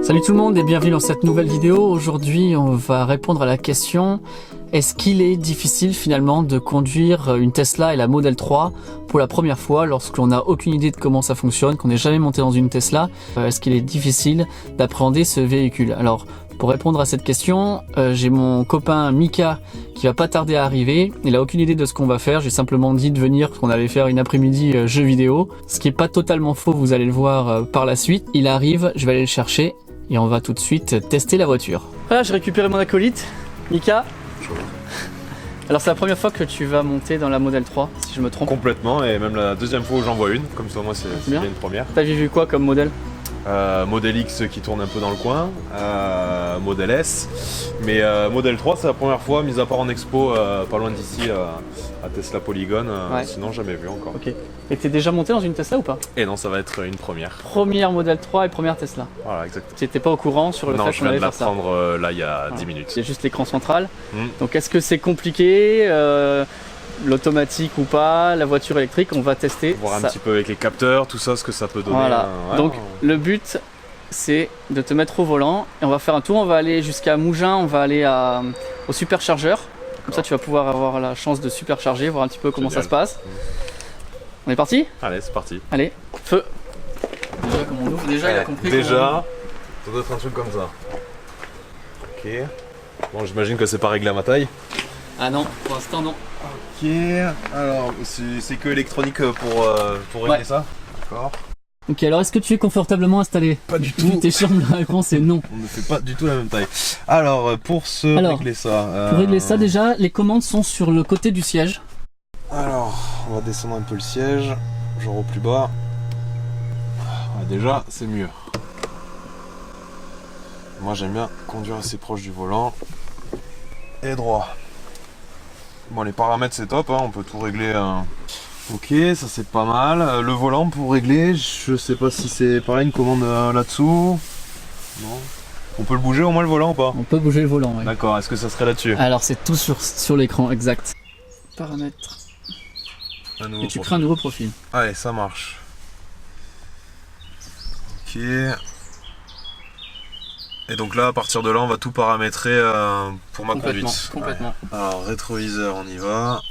Salut tout le monde et bienvenue dans cette nouvelle vidéo. Aujourd'hui on va répondre à la question: est-ce qu'il est difficile finalement de conduire une Tesla et la Model 3 pour la première fois lorsqu'on n'a aucune idée de comment ça fonctionne, qu'on n'est jamais monté dans une Tesla? Est-ce qu'il est difficile d'appréhender ce véhicule? Alors pour répondre à cette question, j'ai mon copain Mika qui va pas tarder à arriver. Il a aucune idée de ce qu'on va faire, j'ai simplement dit de venir parce qu'on allait faire une après-midi jeu vidéo. Ce qui est pas totalement faux, vous allez le voir par la suite. Il arrive, je vais aller le chercher. Et on va tout de suite tester la voiture. Voilà, j'ai récupéré mon acolyte, Mika. Alors c'est la première fois que tu vas monter dans la Model 3, si je me trompe. Complètement, et même la deuxième fois où j'en vois une, comme ça moi c'est bien une première. T'as vu quoi comme modèle? Modèle X qui tourne un peu dans le coin, Modèle S, mais Modèle 3 c'est la première fois, mis à part en expo pas loin d'ici à Tesla Polygon, ouais. Sinon jamais vu encore. Ok. Et t'es déjà monté dans une Tesla ou pas? Et non, ça va être une première. Première Model 3 et première Tesla. Voilà, exactement. Tu n'étais pas au courant sur le fait qu'on allait faire ça? Non, je viens de l'apprendre là il y a 10 minutes. C'est juste l'écran central. Donc est-ce que c'est compliqué l'automatique ou pas, la voiture électrique, on va tester. Voir un petit peu avec les capteurs, tout ça, ce que ça peut donner. Voilà. Ouais, donc le but c'est de te mettre au volant et on va faire un tour, on va aller jusqu'à Mougins, on va aller au superchargeur. Comme ça tu vas pouvoir avoir la chance de supercharger, voir un petit peu comment ça se passe. On est parti? Allez, c'est parti. Allez, feu. Déjà comme on ouvre, déjà il a compris. Déjà, ça doit être un truc comme ça. Ok. Bon, j'imagine que c'est pas réglé à ma taille. Ah non, pour l'instant non. Ok, alors c'est que électronique pour régler ça. D'accord. Ok, alors est-ce que tu es confortablement installé? Pas du tout. T'es sûr que la réponse est non. On ne fait pas du tout la même taille. Alors, régler ça. Pour régler ça, déjà, les commandes sont sur le côté du siège. Alors, on va descendre un peu le siège, genre au plus bas. Ah, déjà, c'est mieux. Moi, j'aime bien conduire assez proche du volant et droit. Bon, les paramètres, c'est top, hein, on peut tout régler. Ok, ça c'est pas mal. Le volant pour régler, je sais pas si c'est pareil, une commande là-dessous. Non. On peut le bouger au moins le volant ou pas? On peut bouger le volant, oui. D'accord, est-ce que ça serait là-dessus? Alors c'est tout sur l'écran, exact. Paramètres. Et tu crées un nouveau profil. Allez, ça marche. Ok. Et donc là, à partir de là, on va tout paramétrer pour ma conduite. Complètement. Ouais. Alors, rétroviseur, on y va.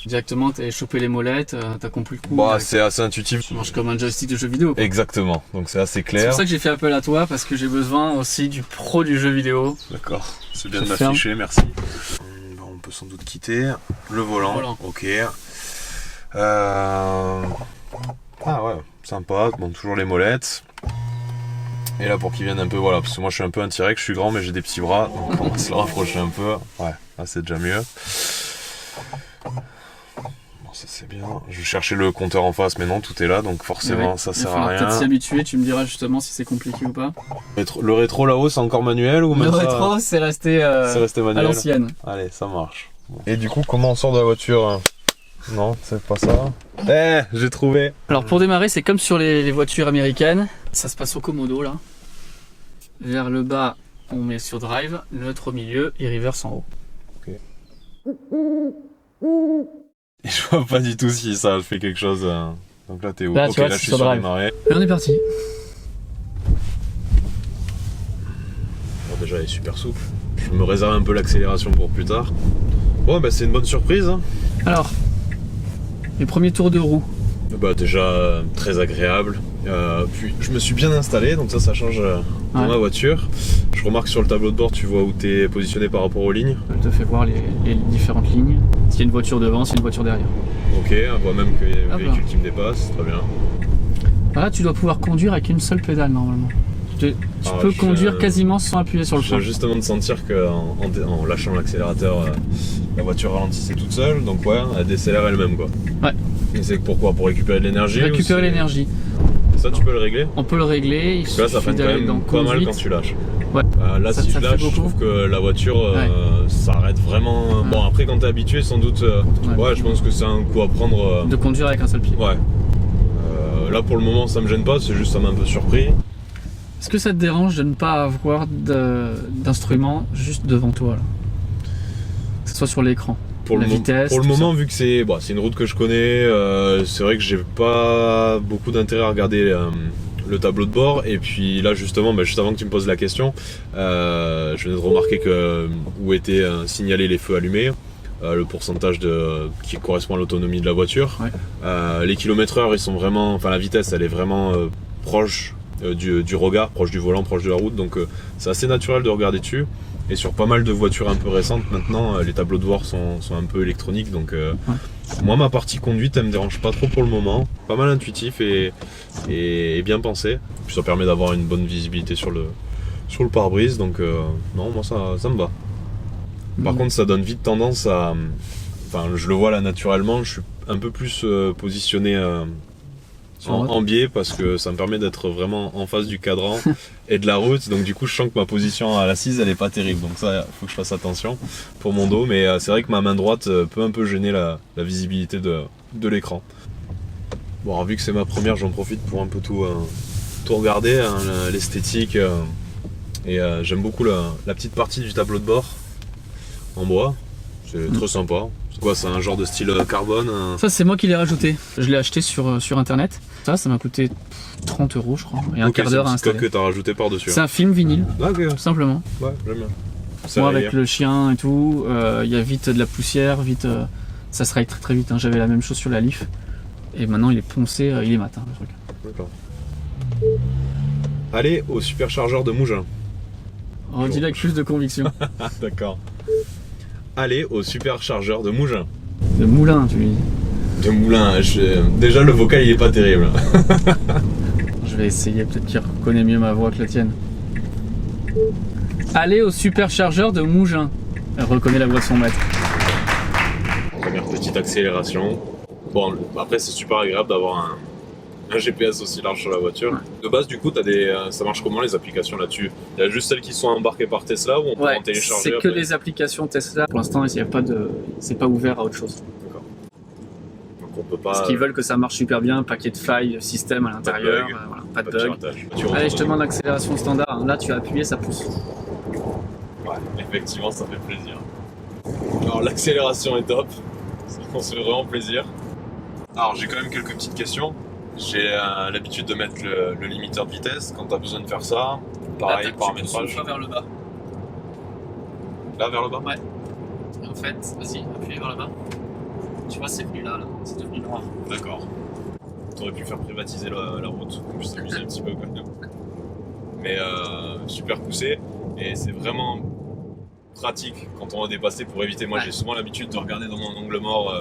Directement, t'as chopé les molettes, t'as compris le coup. Bah, c'est assez intuitif. Tu marches comme un joystick de jeu vidéo, quoi. Exactement, donc c'est assez clair. C'est pour ça que j'ai fait appel à toi, parce que j'ai besoin aussi du pro du jeu vidéo. D'accord, c'est bien de m'afficher, merci. On peut sans doute quitter le volant. Ok. Ah ouais, sympa, bon, toujours les molettes. Et là, pour qu'ils viennent un peu, voilà, parce que moi je suis un peu un T-Rex, je suis grand mais j'ai des petits bras, donc on va se le rapprocher un peu. Ouais, là c'est déjà mieux. Bon, ça c'est bien. Je vais chercher le compteur en face, mais non, tout est là, donc forcément ça sert à rien. Peut-être s'y habituer, tu me diras justement si c'est compliqué ou pas. Le rétro là-haut, c'est encore manuel ou même Le rétro, c'est resté manuel à l'ancienne. Allez, ça marche. Et du coup, comment on sort de la voiture? Non, c'est pas ça. Eh, j'ai trouvé. Alors pour démarrer, c'est comme sur les voitures américaines. Ça se passe au commodo là. Vers le bas, on met sur drive, neutre au milieu et reverse en haut. Ok. Et je vois pas du tout si ça fait quelque chose. Donc là, t'es où? Là, ok, tu vois, là je suis sur sur drive. démarrer. Et on est parti. Bon, déjà, elle est super souple. Je me réserve un peu l'accélération pour plus tard. Bon, bah c'est une bonne surprise. Hein. Alors, les premiers tours de roue. Bah déjà très agréable. Puis je me suis bien installé, donc ça change dans ma voiture. Je remarque sur le tableau de bord, tu vois où tu es positionné par rapport aux lignes. Elle te fait voir les différentes lignes. S'il y a une voiture devant, s'il y a une voiture derrière. Ok, on voit même qu'il y a un véhicule qui me dépasse, très bien. Là, tu dois pouvoir conduire avec une seule pédale normalement. Tu peux conduire quasiment sans appuyer sur le frein. Je viens justement de sentir qu'en lâchant l'accélérateur, la voiture ralentissait toute seule, donc ouais, elle décélère elle-même quoi. Ouais. Et c'est pourquoi? Pour récupérer de l'énergie? Récupérer l'énergie. Ça tu peux le régler? On peut le régler. Parce que là ça freine quand même pas mal quand tu lâches. Ouais. Là si je lâche, je trouve que la voiture s'arrête vraiment. Bon après quand t'es habitué sans doute, ouais je pense que c'est un coup à prendre. De conduire avec un seul pied. Ouais. Là pour le moment ça me gêne pas, c'est juste ça m'a un peu surpris. Est-ce que ça te dérange de ne pas avoir d'instrument juste devant toi là? Que ce soit sur l'écran? Pour le moment, vu que c'est une route que je connais, c'est vrai que j'ai pas beaucoup d'intérêt à regarder le tableau de bord. Et puis là justement, juste avant que tu me poses la question, je venais de remarquer où étaient signalés les feux allumés. Le pourcentage qui correspond à l'autonomie de la voiture. Ouais. Les kilomètres/heure, ils sont vraiment, la vitesse, elle est vraiment proche du regard, proche du volant, proche de la route. Donc c'est assez naturel de regarder dessus. Et sur pas mal de voitures un peu récentes, maintenant, les tableaux de bord sont un peu électroniques. Donc ouais. Moi, ma partie conduite, elle me dérange pas trop pour le moment. Pas mal intuitif et bien pensé. Puis ça permet d'avoir une bonne visibilité sur le pare-brise. Donc non, moi ça me va. Par contre, ça donne vite tendance à... je le vois là naturellement, je suis un peu plus positionné en biais parce que ça me permet d'être vraiment en face du cadran et de la route. Donc du coup, je sens que ma position à l'assise, elle est pas terrible. Donc ça, il faut que je fasse attention pour mon dos. Mais c'est vrai que ma main droite peut un peu gêner la visibilité de l'écran. Bon, alors, vu que c'est ma première, j'en profite pour un peu tout regarder, hein, l'esthétique. Et j'aime beaucoup la petite partie du tableau de bord en bois, c'est très sympa. C'est quoi, c'est un genre de style carbone Ça, c'est moi qui l'ai rajouté. Je l'ai acheté sur internet. Ça m'a coûté 30 € je crois. Et un quart d'heure à installer. C'est que t'as rajouté par-dessus. C'est un film vinyle, tout simplement. Ouais, j'aime bien. Moi, avec le chien et tout, il y a vite de la poussière, ça se raye très très vite. Hein. J'avais la même chose sur la Leaf. Et maintenant, il est poncé, il est mat, le truc. D'accord. Allez au superchargeur de Mougins. On dit avec plus de conviction. D'accord. Allez au superchargeur de Mougins. De Moulin, tu lui dis. De Moulin, déjà le vocal il est pas terrible. Je vais essayer, peut-être qu'il reconnaît mieux ma voix que la tienne. Allez au superchargeur de Mougins. Elle reconnaît la voix de son maître. Première petite accélération. Bon, après c'est super agréable d'avoir un GPS aussi large sur la voiture. Ouais. De base, du coup, ça marche comment les applications là-dessus? Il y a juste celles qui sont embarquées par Tesla ou on peut en télécharger? C'est que des applications Tesla. Pour l'instant, c'est pas ouvert à autre chose. D'accord. Donc on peut pas. Parce qu'ils veulent que ça marche super bien, paquet de failles, système à l'intérieur, pas de bug. Allez, je te demande l'accélération standard. Là, tu as appuyé, ça pousse. Ouais, effectivement, ça fait plaisir. Alors l'accélération est top. On se fait vraiment plaisir. Alors j'ai quand même quelques petites questions. J'ai l'habitude de mettre le limiteur de vitesse quand tu as besoin de faire ça. Pareil, paramétrage. Là, vers le bas. Là, vers le bas? Ouais. Et en fait, vas-y, appuie vers le bas. Tu vois, c'est venu là, c'est devenu noir. D'accord. Tu aurais pu faire privatiser la route, qu'on puisse s'amuser un petit peu quand même. Mais super poussé. Et c'est vraiment pratique quand on va dépasser pour éviter. Moi, j'ai souvent l'habitude de regarder dans mon angle mort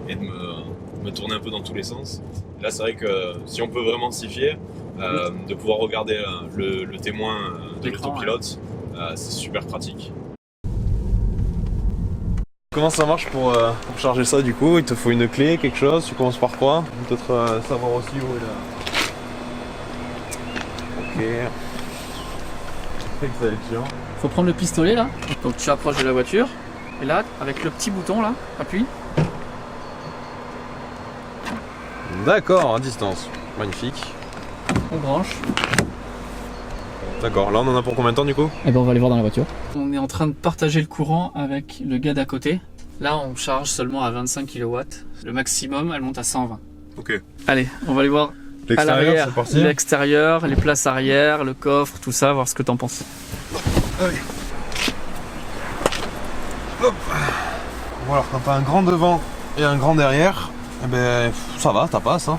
et de me tourner un peu dans tous les sens. Et là, c'est vrai que si on peut vraiment s'y fier, de pouvoir regarder le témoin de l'autopilote, c'est super pratique. Comment ça marche pour charger ça du coup? Il te faut une clé, quelque chose? Tu commences par quoi? Peut-être savoir aussi où est la... Ok. Excellent. Faut prendre le pistolet là. Donc tu approches de la voiture. Et là, avec le petit bouton là, appuie. D'accord, à distance. Magnifique. On branche. D'accord, là on en a pour combien de temps du coup? Eh ben on va aller voir dans la voiture. On est en train de partager le courant avec le gars d'à côté. Là on charge seulement à 25 kW. Le maximum elle monte à 120. Ok. Allez, on va aller voir à l'arrière, l'extérieur, les places arrière, le coffre, tout ça, voir ce que t'en penses. Allez. Hop. Bon alors quand t'as un grand devant et un grand derrière, eh ben ça va, ça passe. Hein.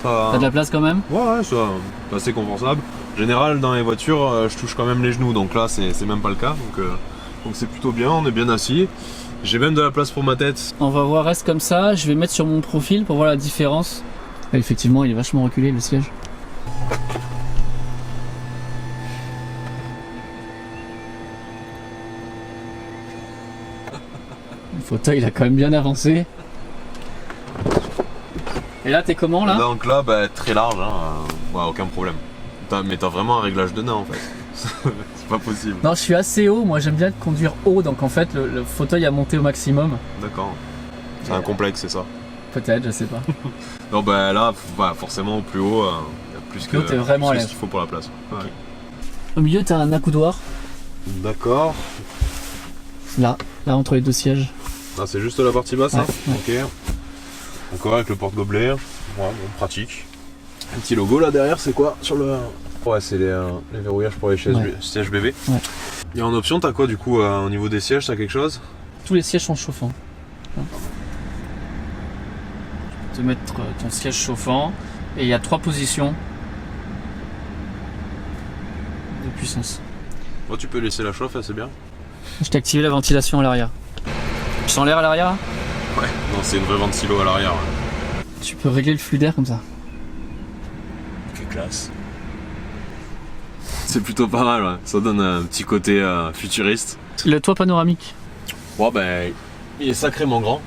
T'as de la place quand même? Ouais, c'est assez confortable. En général, dans les voitures, je touche quand même les genoux, donc là, c'est même pas le cas. Donc c'est plutôt bien, on est bien assis. J'ai même de la place pour ma tête. On va voir, reste comme ça. Je vais mettre sur mon profil pour voir la différence. Et effectivement, il est vachement reculé, le siège. Le fauteuil, il a quand même bien avancé. Et là, t'es comment là? Donc là, très large, hein. Ouais, aucun problème. Mais t'as vraiment un réglage de nain en fait. C'est pas possible. Non, je suis assez haut, moi j'aime bien conduire haut, donc en fait le fauteuil a monté au maximum. D'accord. C'est un complexe, c'est ça? Peut-être, je sais pas. Non, là, forcément au plus haut, il y a plus que ce qu'il faut pour la place. Ouais. Okay. Au milieu, t'as un accoudoir. D'accord. Là entre les deux sièges. Ah, c'est juste la partie basse, ouais, hein? Ouais. Ok. Encore avec le porte-gobelet. Ouais, bon, pratique. Un petit logo là derrière, c'est quoi sur le... Ouais, c'est les verrouillages pour les sièges bébés. Ouais. Et en option, t'as quoi du coup au niveau des sièges, t'as quelque chose? Tous les sièges sont chauffants. Tu peux te mettre ton siège chauffant et il y a 3 positions de puissance. Bon, tu peux laisser la chauffe, c'est bien. Je t'ai activé la ventilation à l'arrière. Tu sens l'air à l'arrière? Ouais, non, c'est une vraie ventilo à l'arrière. Ouais. Tu peux régler le flux d'air comme ça. Quelle classe. C'est plutôt pas mal, ouais. Ça donne un petit côté futuriste. Le toit panoramique. Bon, ben, il est sacrément grand.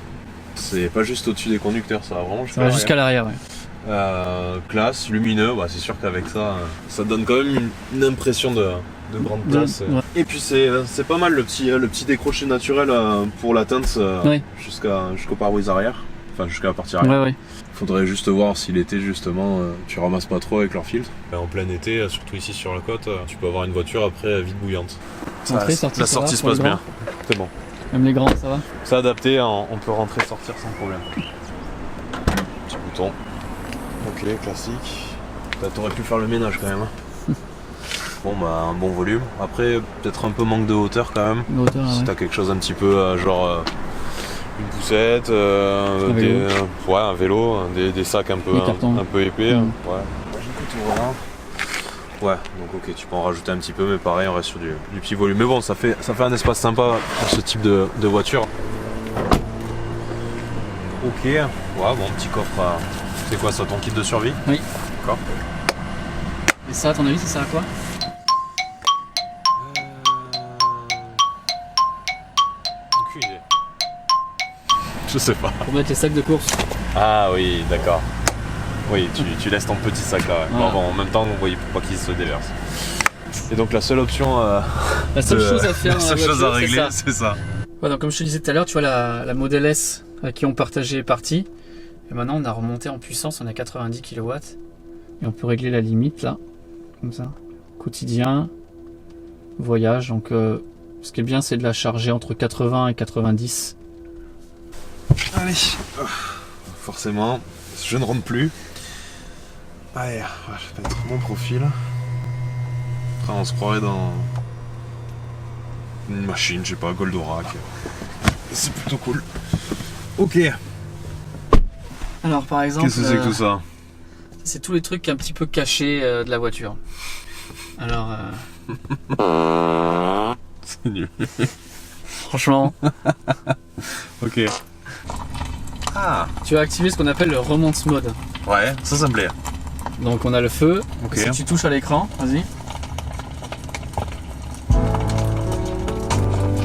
C'est pas juste au-dessus des conducteurs, ça va vraiment Ça va jusqu'à l'arrière, ouais. Classe, lumineux, bah, c'est sûr qu'avec ça, ça donne quand même une impression de grande place. Ouais. Et puis c'est pas mal le petit décroché naturel pour la teinte Ouais. jusqu'au pare-brise arrière, enfin jusqu'à la partie arrière. Ouais, ouais. Faudrait juste voir si l'été justement tu ramasses pas trop avec leur filtre. En plein été, surtout ici sur la côte, tu peux avoir une voiture après vite bouillante. Entrée, sortie, la ça va sortie se pour les passe bien. grands? C'est bon. Même les grands, ça va? C'est adapté, on peut rentrer et sortir sans problème. Petit bouton. Ok, classique. T'aurais pu faire le ménage quand même. Hein. Bon bah un bon volume. Après peut-être un peu manque de hauteur quand même. De hauteur, Si ouais. t'as quelque chose un petit peu genre une poussette, un vélo, des sacs un peu épais. Mm. Ouais. Ouais, donc ok, tu peux en rajouter un petit peu, mais pareil, on reste sur du petit volume. Mais bon, ça fait un espace sympa pour ce type de voiture. Ok, ouais, bon, petit coffre. C'est quoi ça, ton kit de survie? Oui. D'accord. Et ça, à ton avis, ça sert à quoi? Aucune idée. Je sais pas. Pour mettre les sacs de course. Ah oui, d'accord. Oui, tu laisses ton petit sac là. Ouais. Voilà. Bon, en même temps, on voyait pour pas qu'il se déverse. Et donc la seule option, La seule chose à faire, la seule chose à régler, c'est ça. Ouais, donc comme je te disais tout à l'heure, tu vois la Model S avec qui on partageait est partie. Et maintenant, on a remonté en puissance, on a 90 kW. Et on peut régler la limite là, comme ça. Quotidien, voyage. Donc, ce qui est bien, c'est de la charger entre 80 et 90. Allez. Forcément, je ne rentre plus. Allez, je vais mettre mon profil. Après, on se croirait dans une machine, je sais pas, Goldorak. C'est plutôt cool. Ok. Alors, par exemple, Qu'est-ce que c'est que tout ça? c'est tous les trucs un petit peu cachés de la voiture. Alors, C'est nul. franchement, Ok. Ah. tu vas activer ce qu'on appelle le remonte mode. Ouais, ça me plaît. Donc, on a le feu. Ok. Si tu touches à l'écran, vas-y.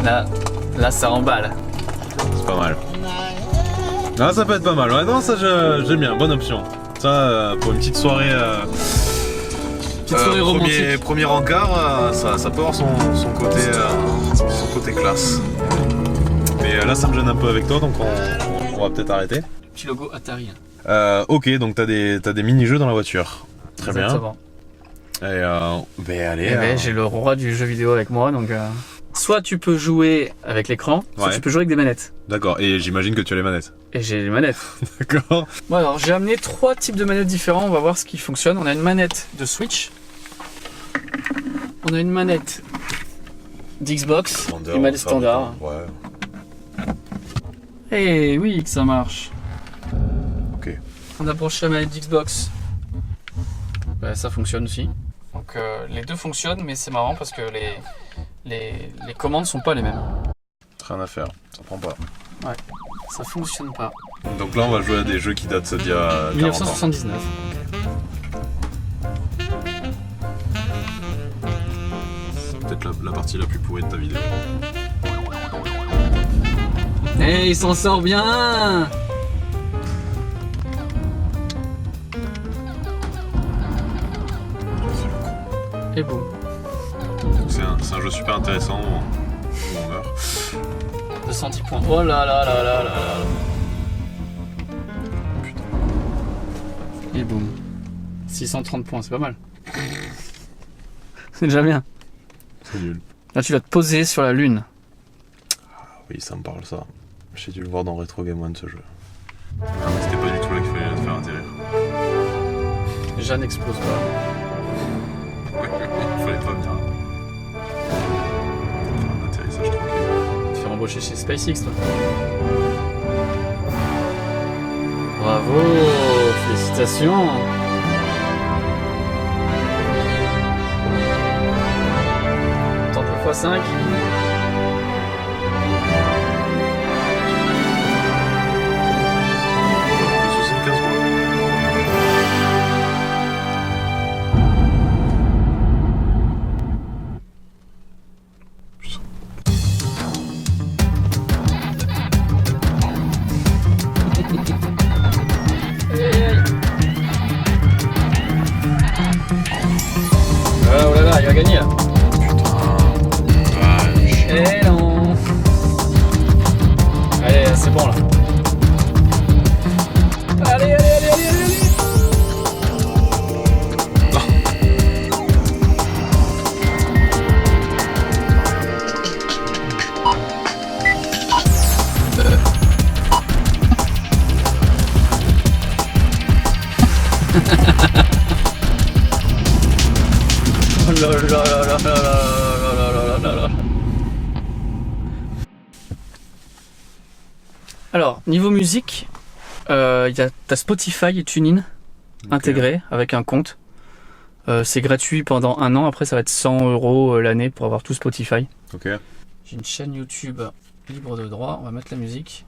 Là, ça emballe. C'est pas mal. Ah, ça peut être pas mal. Ouais, non, ça j'aime bien. Bonne option. Ça, pour une petite soirée. Petite soirée romantique. Premier encart, ça peut avoir son côté classe. Mais là, ça me gêne un peu avec toi, donc on va peut-être arrêter. Petit logo Atari. Ok, donc t'as des mini-jeux dans la voiture. Très Exactement. bien. Et ben allez. Eh ben, j'ai le roi du jeu vidéo avec moi, donc soit tu peux jouer avec l'écran, soit Ouais. tu peux jouer avec des manettes. D'accord, et j'imagine que tu as les manettes. Et j'ai les manettes. D'accord. Bon alors j'ai amené 3 types de manettes différents, on va voir ce qui fonctionne. On a une manette de Switch, on a une manette d'Xbox, une manette standard. Ouais. Eh oui que ça marche. Ok. On a branché la manette d'Xbox. Ben, ça fonctionne aussi. Donc les deux fonctionnent, mais c'est marrant parce que les commandes sont pas les mêmes. Rien à faire, ça prend pas. Ça fonctionne pas. Donc là, on va jouer à des jeux qui datent d'il y a 40 ans. 1979. C'est peut-être la partie la plus pourrie de ta vidéo. Eh, il s'en sort bien! Et boum. C'est un jeu super intéressant où on meurt. 210 points. Oh là là là là là là. Putain. Et boum. 630 points, c'est pas mal. C'est déjà bien. C'est nul. Là, tu vas te poser sur la lune. Oui, ça me parle ça. J'ai dû le voir dans Retro Game One ce jeu. Ah, mais c'était pas du tout là qu'il fallait te faire atterrir. déjà n'explose pas. Fallait pas venir. Un atterrissage tranquille. Tu fais embaucher chez SpaceX, toi. Bravo, félicitations. Tente le x5. Oh là là, il va gagner là. Eh non. Allez, c'est bon là. Allez, allez, allez, allez, allez. Oh là là là là là là là là là. Alors, niveau musique, t'as Spotify et TuneIn intégrés avec un compte. C'est gratuit pendant 1 an, après ça va être 100 € l'année pour avoir tout Spotify. Ok. J'ai une chaîne YouTube libre de droit, on va mettre la musique.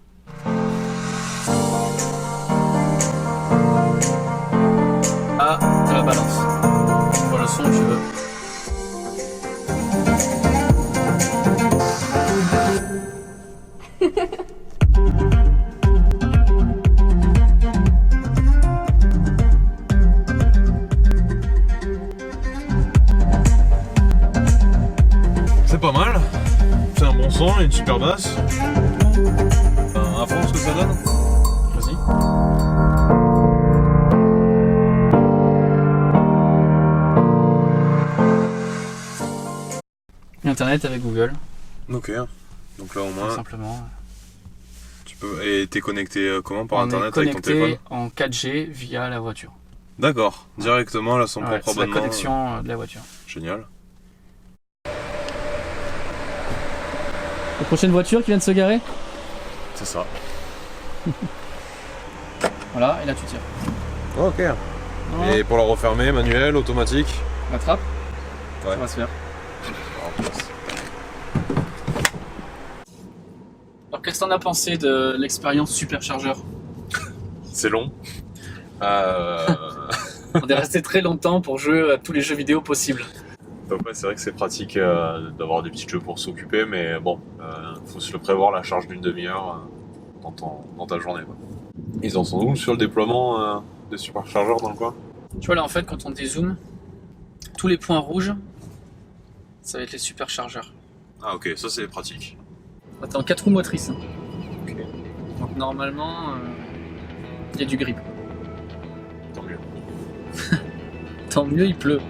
Ah, t'as la balance. Tu vois le son que tu veux. C'est pas mal. C'est un bon son, une super basse. À fond ce que ça donne. Vas-y. Internet avec Google, Ok. Donc là au tout moins simplement. tu peux. Et t'es connecté comment par On internet est avec ton téléphone? connecté en 4G via la voiture. D'accord. Directement là son Ouais, propre c'est la abonnement. connexion de la voiture. Génial. La prochaine voiture qui vient de se garer. C'est ça. Voilà, et là tu tires. Ok. Voilà. Et pour la refermer, manuel, automatique. La trappe, Ouais. ça va se faire. Alors qu'est-ce que t'en as pensé de l'expérience superchargeur? C'est long. On est resté très longtemps pour jouer à tous les jeux vidéo possibles. Donc ouais, c'est vrai que c'est pratique d'avoir des petits jeux pour s'occuper, mais bon, faut se le prévoir la charge d'une demi-heure dans ta journée. Quoi. Ils en sont où sur le déploiement des superchargeurs dans le coin? Tu vois là en fait quand on dézoome, tous les points rouges, ça va être les superchargeurs. Ah ok, ça c'est pratique. Attends, 4 roues motrices. Ok. Donc normalement, il y a du grip. Tant mieux. Tant mieux, il pleut.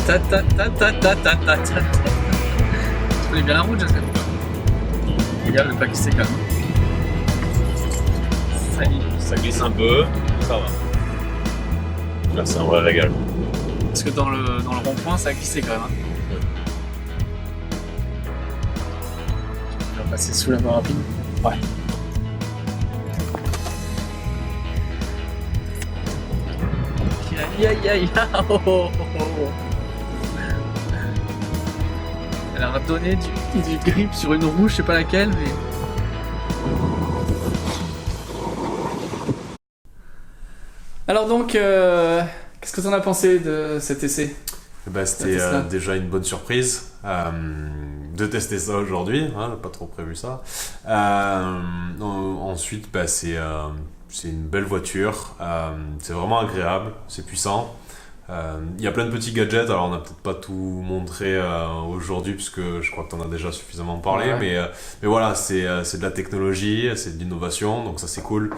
Ta ta ta ta ta ta ta ta. Tu connais bien la route, j'espère. Regarde, le paquet c'est calme. Ça y est. Ça glisse un peu, ça va. Là c'est un vrai régal. Parce que dans le rond-point, ça a glissé quand même. Hein. On va passer sous la voie rapide. Ouais. Aïe aïe aïe. Oh, oh, oh, oh. Elle a donné du grip sur une roue, je sais pas laquelle, mais. Alors donc, qu'est-ce que t'en as pensé de cet essai? C'était déjà une bonne surprise de tester ça aujourd'hui, hein, pas trop prévu ça. Ensuite, c'est une belle voiture, c'est vraiment agréable, c'est puissant. Il y a plein de petits gadgets, alors on n'a peut-être pas tout montré aujourd'hui puisque je crois que tu en as déjà suffisamment parlé, ouais. Mais voilà, c'est de la technologie, c'est de l'innovation, donc ça c'est cool.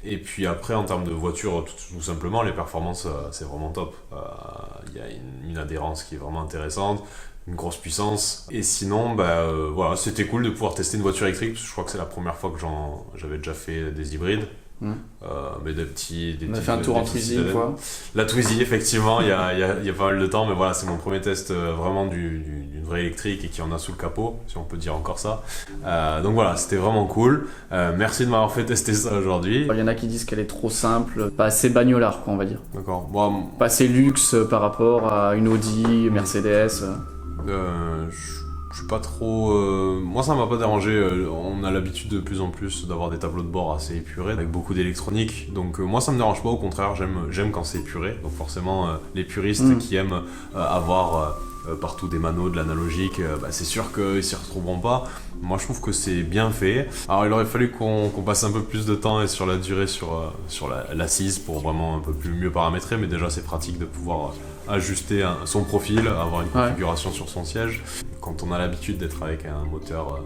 Et puis après, en termes de voiture, tout simplement, les performances, c'est vraiment top. Il y a une adhérence qui est vraiment intéressante, une grosse puissance. Et sinon, voilà, c'était cool de pouvoir tester une voiture électrique, parce que je crois que c'est la première fois que j'avais déjà fait des hybrides. Mais on a fait un tour en Twizy une fois. La Twizy, effectivement, il y a pas mal de temps, mais voilà, c'est mon premier test vraiment d'une vraie électrique et qui en a sous le capot, si on peut dire encore ça. Donc voilà, c'était vraiment cool. Merci de m'avoir fait tester ça aujourd'hui. Il y en a qui disent qu'elle est trop simple, pas assez bagnolard, quoi, on va dire. D'accord. Bon, pas assez luxe par rapport à une Audi, Mercedes. Je suis pas trop... Moi ça m'a pas dérangé, on a l'habitude de plus en plus d'avoir des tableaux de bord assez épurés, avec beaucoup d'électronique, donc moi ça me dérange pas, au contraire j'aime quand c'est épuré, donc forcément les puristes qui aiment avoir partout des manos, de l'analogique, c'est sûr qu'ils s'y retrouveront pas. Moi je trouve que c'est bien fait. Alors il aurait fallu qu'on passe un peu plus de temps et sur la durée sur l'assise pour vraiment un peu mieux paramétrer, mais déjà c'est pratique de pouvoir ajuster son profil, avoir une configuration sur son siège. Quand on a l'habitude d'être avec un moteur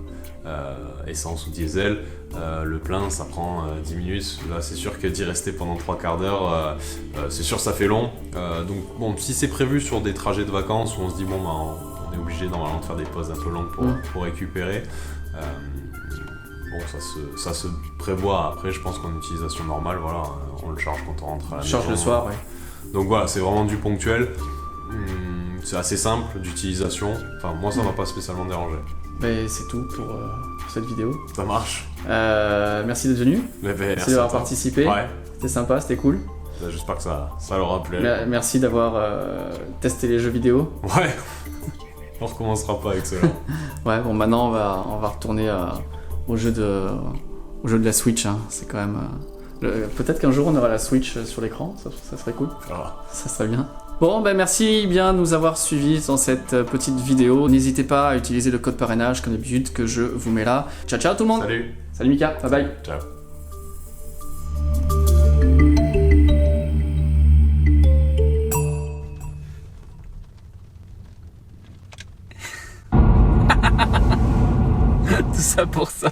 essence ou diesel, le plein ça prend 10 minutes. Là c'est sûr que d'y rester pendant 3 quarts d'heure, c'est sûr ça fait long. Donc bon, si c'est prévu sur des trajets de vacances où on se dit bon on est obligé normalement de faire des pauses un peu longues pour récupérer, bon ça se prévoit. Après je pense qu'en utilisation normale, voilà, on le charge quand on rentre à la maison. Charge le soir, oui. Donc voilà, c'est vraiment du ponctuel. C'est assez simple d'utilisation. Enfin, moi, ça m'a pas spécialement dérangé. Mais c'est tout pour cette vidéo. Ça marche. Merci d'être venu. Merci d'avoir participé. Ouais. C'était sympa, c'était cool. J'espère que ça leur a plu. Merci d'avoir testé les jeux vidéo. Ouais. On recommencera pas avec cela. Ouais, bon, maintenant, on va retourner au jeu de la Switch. Hein. C'est quand même... peut-être qu'un jour, on aura la Switch sur l'écran. Ça serait cool. Ça serait bien. Bon, merci bien de nous avoir suivis dans cette petite vidéo. N'hésitez pas à utiliser le code parrainage comme d'habitude que je vous mets là. Ciao, ciao tout le monde. Salut. Salut Mika, bye bye. Ciao. Tout ça pour ça.